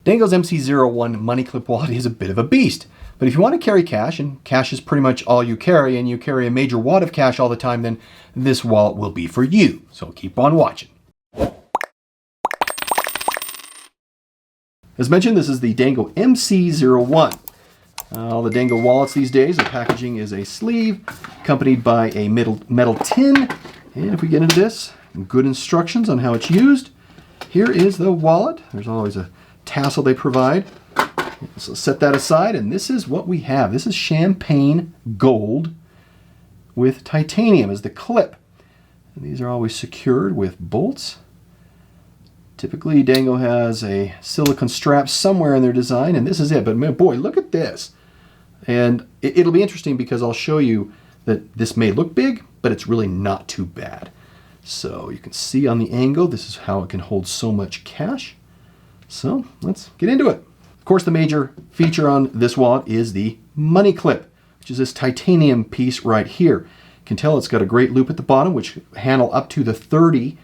Dango's MC01 Money Clip wallet is a bit of a beast. But if you want to carry cash, and cash is pretty much all you carry, and you carry a major wad of cash all the time, then this wallet will be for you. So keep on watching. As mentioned, this is the Dango MC01. All the Dango wallets these days, the packaging is a sleeve accompanied by a metal tin. And if we get into this, good instructions on how it's used. Here is the wallet. There's always a tassel they provide. So set that aside, and this is what we have. This is champagne gold with titanium as the clip. And these are always secured with bolts. Typically, Dango has a silicone strap somewhere in their design, and this is it. But man, boy, look at this. And it'll be interesting because I'll show you that this may look big, but it's really not too bad. So you can see on the angle, this is how it can hold so much cash. So let's get into it. Of course, the major feature on this wallet is the money clip, which is this titanium piece right here. You can tell it's got a great loop at the bottom, which handle up to the 30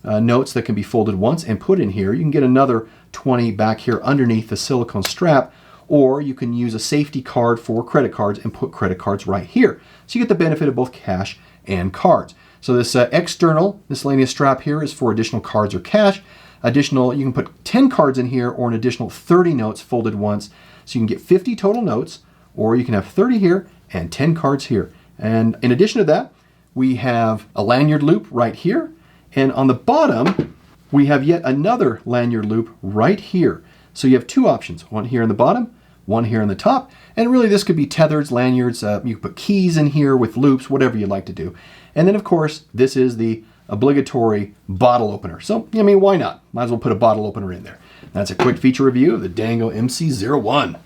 notes that can be folded once and put in here. You can get another 20 back here underneath the silicone strap, or you can use a safety card for credit cards and put credit cards right here. So you get the benefit of both cash and cards. So this external miscellaneous strap here is for additional cards or cash. Additional, you can put 10 cards in here or an additional 30 notes folded once. So you can get 50 total notes, or you can have 30 here and 10 cards here. And in addition to that, we have a lanyard loop right here. And on the bottom, we have yet another lanyard loop right here. So you have two options, one here in the bottom, one here in the top. And really this could be tethers, lanyards, you can put keys in here with loops, whatever you'd like to do. And then of course, this is the obligatory bottle opener. So, I mean, why not? Might as well put a bottle opener in there. That's a quick feature review of the Dango MC01.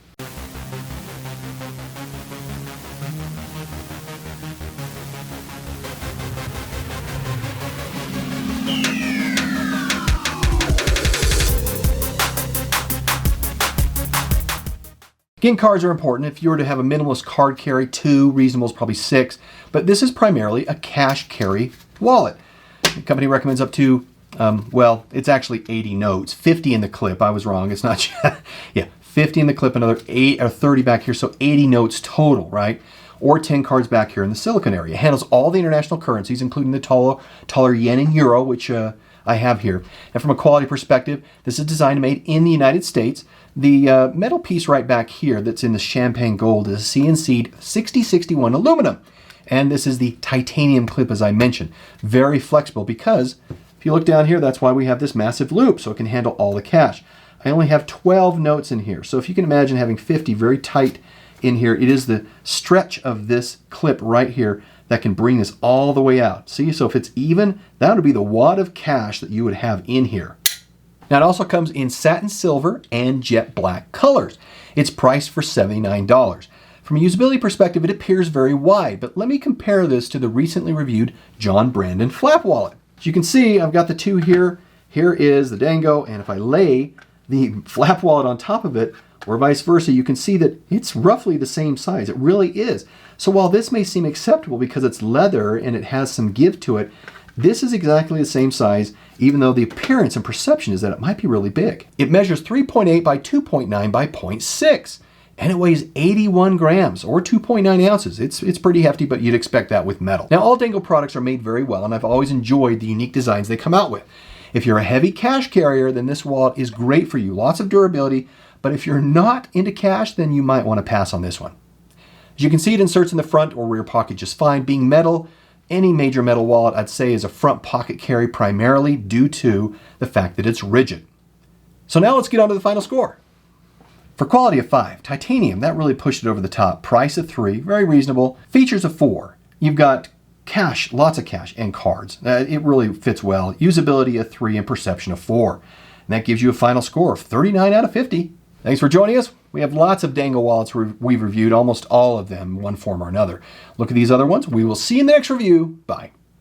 Again, cards are important. If you were to have a minimalist card carry, 2, reasonable is probably 6, but this is primarily a cash carry wallet. The company recommends up to, well, it's actually 80 notes, 50 in the clip. I was wrong. It's not, yeah, 50 in the clip, another 8 or 30 back here, so 80 notes total, right? Or 10 cards back here in the silicone area. It handles all the international currencies, including the taller yen and euro, which I have here. And from a quality perspective, this is designed and made in the United States. The metal piece right back here that's in the champagne gold is CNC'd 6061 aluminum. And this is the titanium clip, as I mentioned. Very flexible because if you look down here, that's why we have this massive loop, so it can handle all the cash. I only have 12 notes in here. So if you can imagine having 50 very tight in here, it is the stretch of this clip right here that can bring this all the way out. See, so if it's even, that would be the wad of cash that you would have in here. Now it also comes in satin silver and jet black colors. It's priced for $79. From a usability perspective, it appears very wide, but let me compare this to the recently reviewed John Brandon flap wallet. As you can see, I've got the two here. Here is the Dango, and if I lay the flap wallet on top of it, or vice versa, you can see that it's roughly the same size. It really is. So while this may seem acceptable because it's leather and it has some give to it, this is exactly the same size, even though the appearance and perception is that it might be really big. It measures 3.8 by 2.9 by 0.6, and it weighs 81 grams or 2.9 ounces. It's pretty hefty, but you'd expect that with metal. Now, all Dango products are made very well, and I've always enjoyed the unique designs they come out with. If you're a heavy cash carrier, then this wallet is great for you. Lots of durability, but if you're not into cash, then you might want to pass on this one. As you can see, it inserts in the front or rear pocket just fine. Being metal, any major metal wallet, I'd say, is a front pocket carry primarily due to the fact that it's rigid. So now let's get on to the final score. For quality of 5, titanium, that really pushed it over the top. Price of 3, very reasonable. Features of 4. You've got cash, lots of cash, and cards. It really fits well. Usability of 3 and perception of 4. And that gives you a final score of 39 out of 50. Thanks for joining us. We have lots of Dango wallets we've reviewed, almost all of them in one form or another. Look at these other ones. We will see you in the next review. Bye.